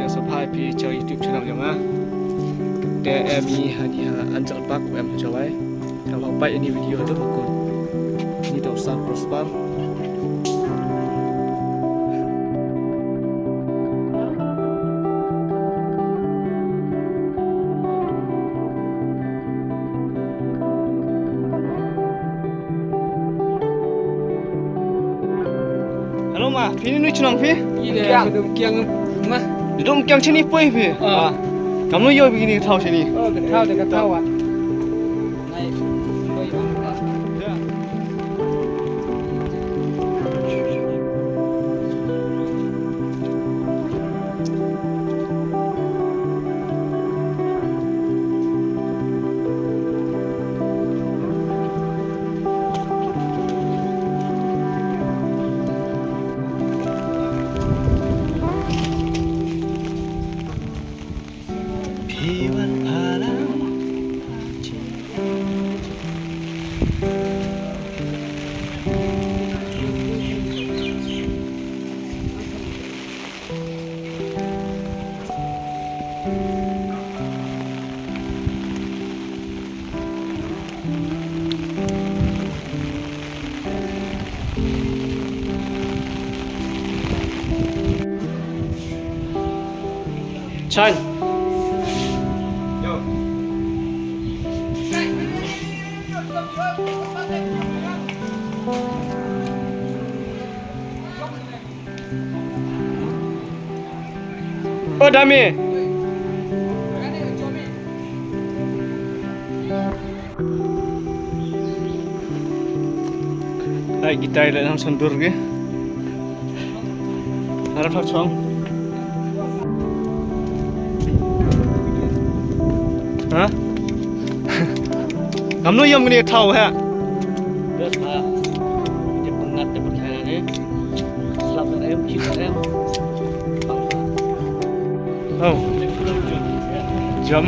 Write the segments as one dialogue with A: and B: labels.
A: supply pi cho YouTube channel yang ah. Để em đi ăn chợ Bắc của em cho vậy. Theo học bài ini video tu bukan. Ini tak usah prosper. Hello ma, phi ni chunang phi?
B: Kiang mah.
A: Di dong kiang sini pui phi. Kamu yo begini tahu sini.
B: Tahu dekat tahu ah.
A: Chan. Oh dami. Hai kita ada yang sendur ke? Harap hafsong. Hả? Kamu nu yang ni tahu ha?
B: Bớt mà. Để bằng ngắt để bằng thay này. Làm cho em chỉ cho em.
A: Oh. Jam.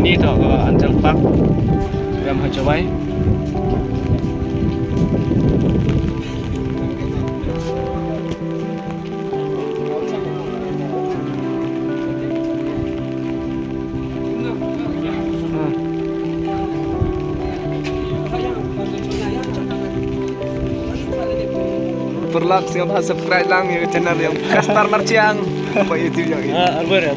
A: Ni tu Anjang Park. Em hãy cho bay.
C: Perlak siapa subscribe lang yung channel yung Kastar Marciang apa YouTube yang ini.
B: Albert.